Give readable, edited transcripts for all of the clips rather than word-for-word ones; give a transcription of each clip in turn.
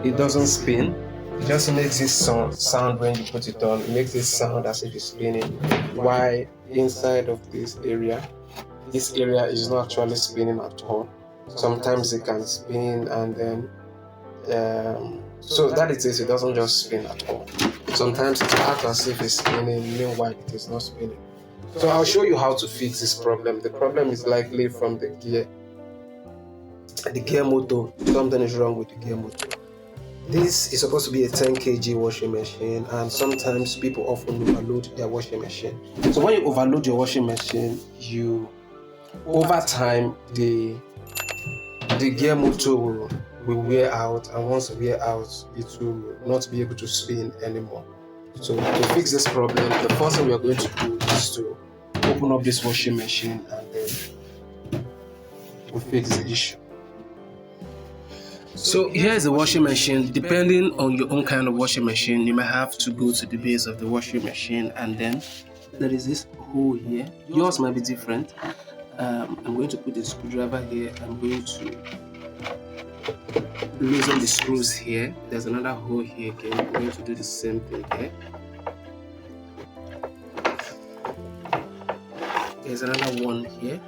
It doesn't spin. It just makes this sound when you put it on. It makes this sound as if it's spinning. Why inside of this area is not actually spinning at all. Sometimes it can spin and then so that it is, it doesn't just spin at all. Sometimes it acts as if it's spinning, meanwhile it is not spinning. So I'll show you how to fix this problem. The problem is likely from the gear motor. Something is wrong with the gear motor. This is supposed to be a 10 kg washing machine, and sometimes people often overload their washing machine. So when you overload your washing machine, over time the gear motor will wear out, and once it wear out, it will not be able to spin anymore. So to fix this problem, the first thing we are going to do is to open up this washing machine, and then we'll fix the issue. So here's the washing machine. Depending on your own kind of washing machine, you might have to go to the base of the washing machine, and then there is this hole here. Yours might be different. I'm going to put the screwdriver here. I'm going to loosen the screws here. There's another hole here again. I'm going to do the same thing here. There's another one here.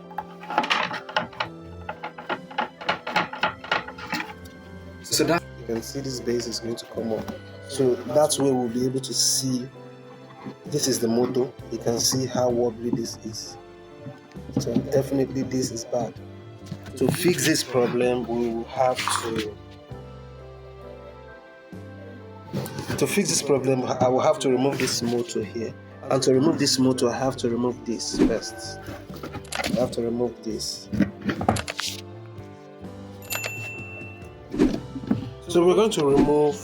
So that you can see this base is going to come up. So that's where we'll be able to see. This is the motor. You can see how wobbly this is. So definitely this is bad. To fix this problem, we will have to fix this problem, I will have to remove this motor here. And to remove this motor, I have to remove this first. I have to remove this. So we're going to remove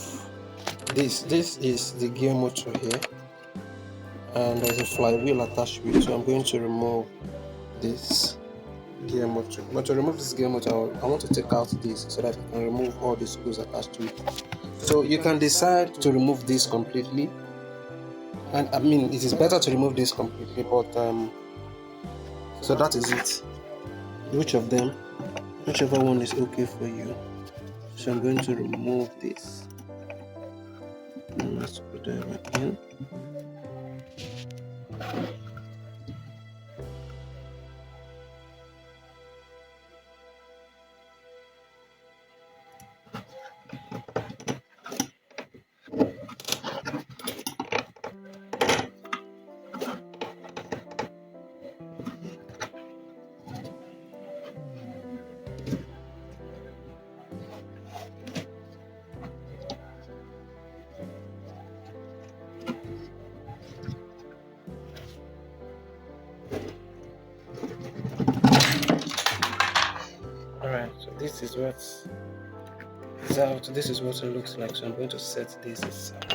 this. This is the gear motor here, and there's a flywheel attached to it. So I'm going to remove this gear motor. But to remove this gear motor, I want to take out this so that I can remove all the screws attached to it. So you can decide to remove this completely, and I mean it is better to remove this completely, but so that is it. Whichever one is okay for you. So I'm going to remove this. Let's put that in. Alright, so this is what is out. This is what it looks like. So I'm going to set this aside.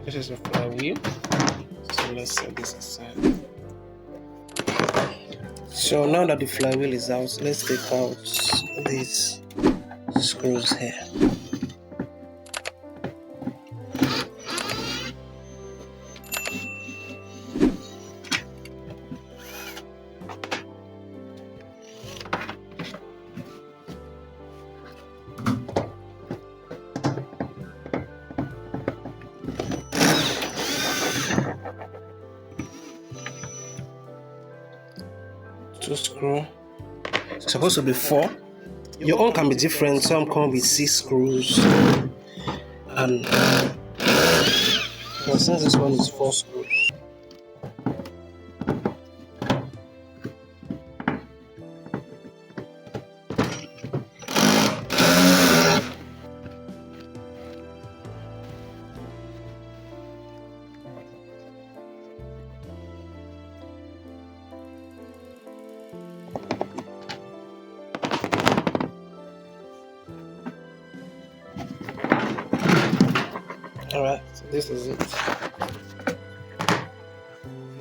This is the flywheel. So let's set this aside. So now that the flywheel is out, let's take out these screws here. Two screw. It's supposed to be 4. Your own can be different. Some come with 6 screws, and since this one is 4 screws. Alright, so this is it.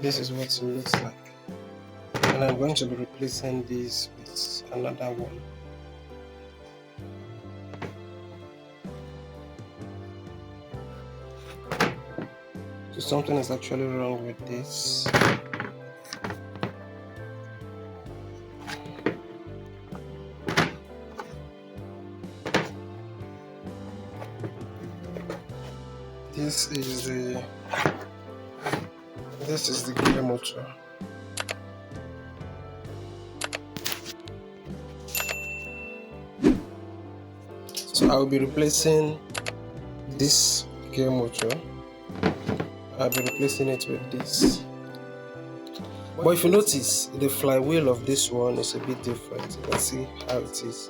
This is what it looks like. And I'm going to be replacing this with another one. something is actually wrong with this. This is the gear motor. So I'll be replacing this gear motor. I'll be replacing it with this. But if you notice, the flywheel of this one is a bit different. You can see how it is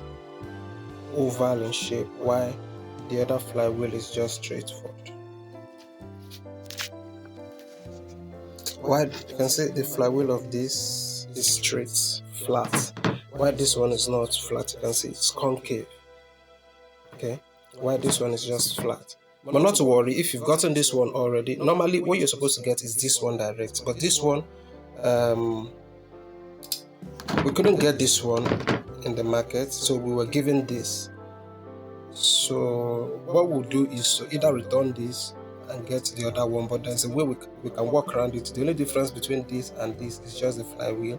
oval in shape, while the other flywheel is just straightforward. While you can see the flywheel of this is straight, flat, while this one is not flat. You can see it's concave. Okay, while this one is just flat. But not to worry, if you've gotten this one already, normally what you're supposed to get is this one direct. But this one, we couldn't get this one in the market, so we were given this. So what we'll do is to either return this and get the other one, but there's a way we can work around it. The only difference between this and this is just the flywheel.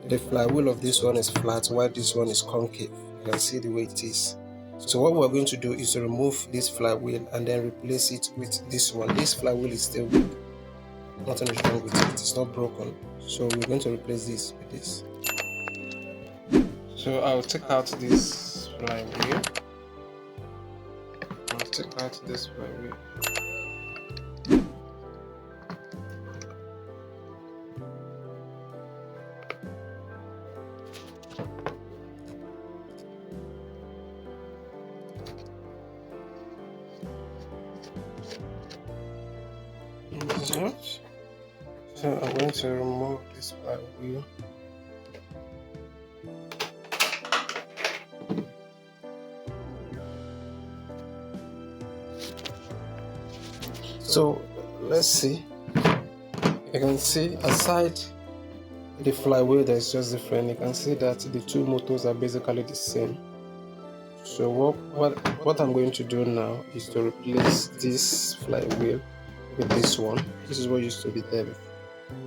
The flywheel of this one is flat, while this one is concave. You can see the way it is. So what we're going to do is to remove this flywheel and then replace it with this one. This flywheel is still good. Nothing is wrong with it. It's not broken. So we're going to replace this with this. So I'll take out this flywheel. I'll take out this flywheel. So I'm going to remove this flywheel. So let's see. You can see aside the flywheel that is just different, you can see that the two motors are basically the same. So what I'm going to do now is to replace this flywheel with this one. This is what used to be there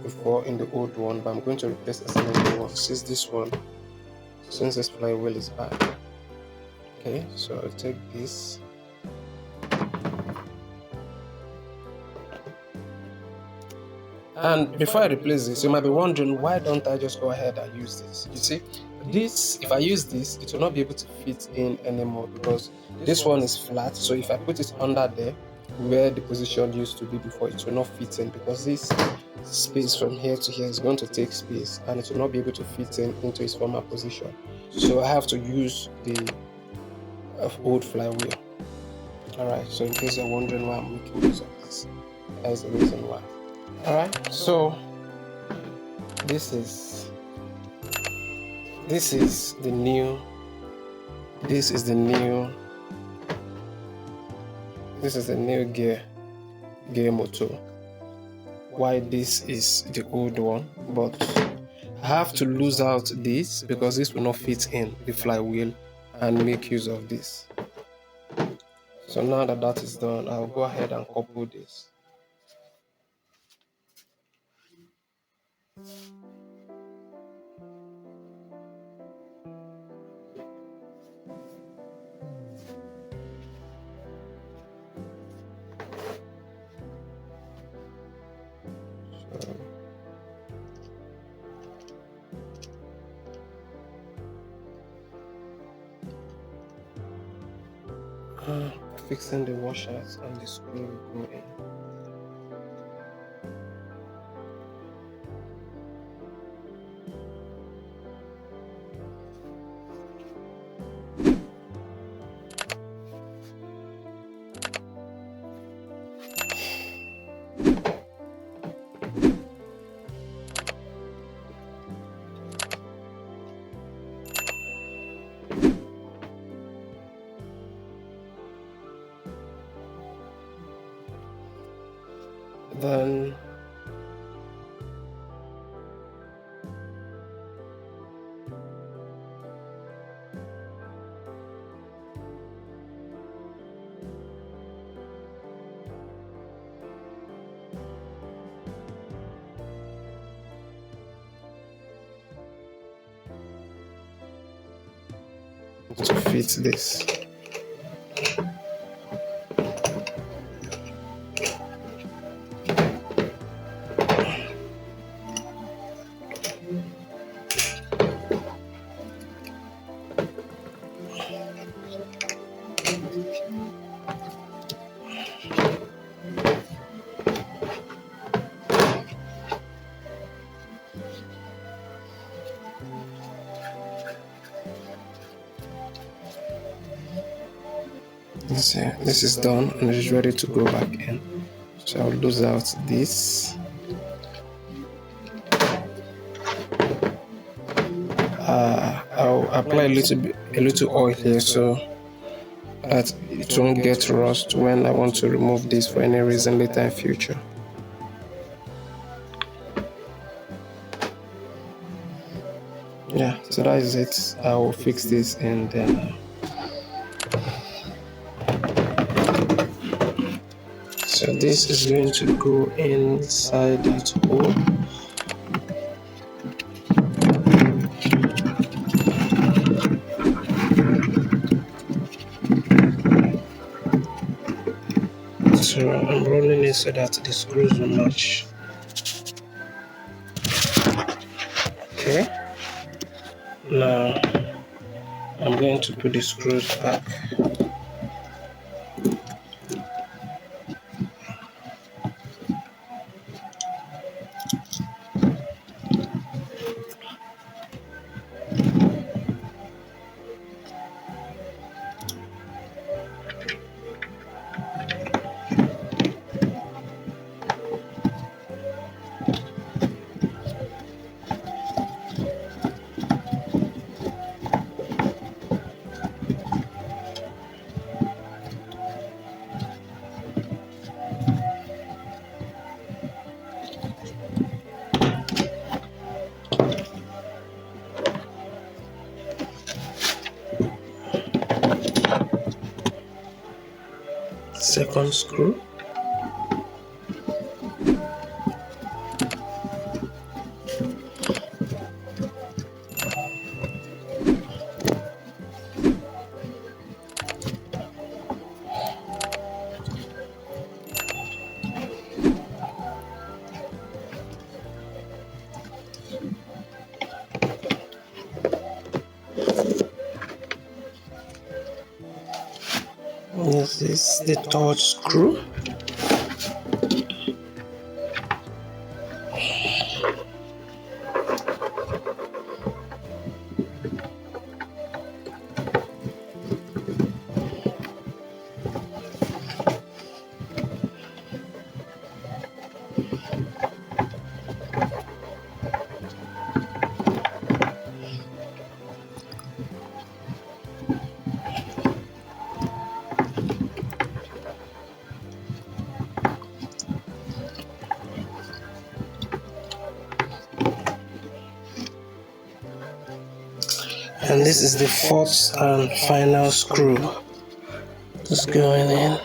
before in the old one, but I'm going to replace this in the new one since this flywheel is bad. Okay, so I'll take this. And before I replace this, you might be wondering, why don't I just go ahead and use this? You see, this, if I use this, it will not be able to fit in anymore because this one is flat. So if I put it under there, where the position used to be before, it will not fit in because this space from here to here is going to take space and it will not be able to fit in into its former position. So I have to use the old flywheel. Alright, so in case you're wondering why I'm making use of this, that is the reason why. Alright, so this is the new gear motor. Why this is the old one, but I have to lose out this because this will not fit in the flywheel and make use of this. So now that is done, I'll go ahead and couple this. Fixing the washers and the screw will go in. Then to fit this. This is done and it is ready to go back in. So I'll lose out this. I'll apply a little oil here so that it won't get rust when I want to remove this for any reason later in future. Yeah, so that is it. I will fix this and then so this is going to go inside that hole. So I'm rolling it so that the screws will match. Okay. Now I'm going to put the screws back. Second screw. This is the third screw. And this is the fourth and final screw. Just going in.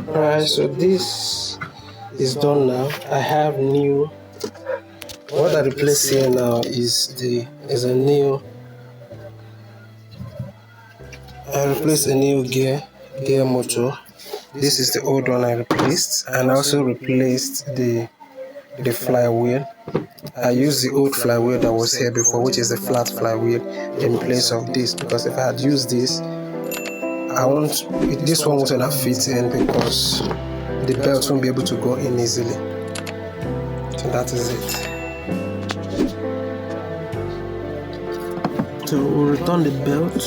Alright, so this is done now. I have new. What I replace here now is a new. I replaced a new gear motor. This is the old one I replaced, and I also replaced the flywheel. I used the old flywheel that was here before, which is the flat flywheel, in place of this, because if I had used this, this one wouldn't have fit in because the belt won't be able to go in easily. So that is it. So we'll return the belt.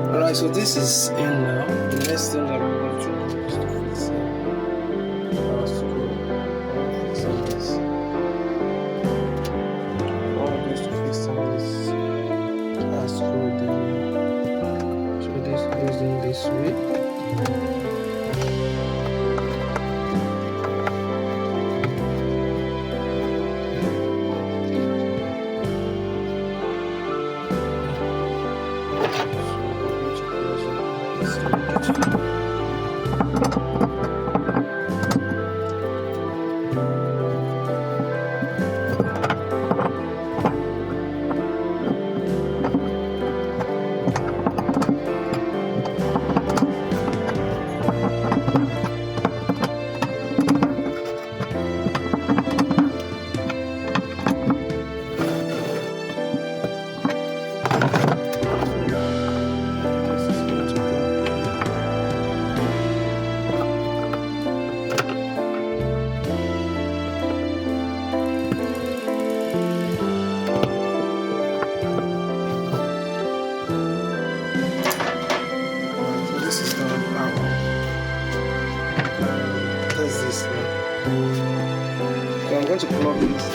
Alright, so this is in now. The next thing that we want to do is to fix our screw.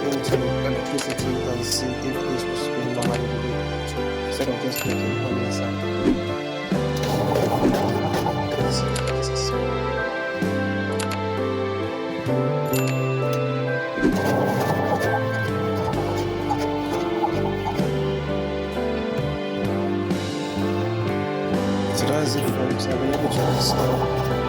into electricity and see if this was spinning normally the way, instead of just clicking on the inside. So that's it, folks. I've been able to install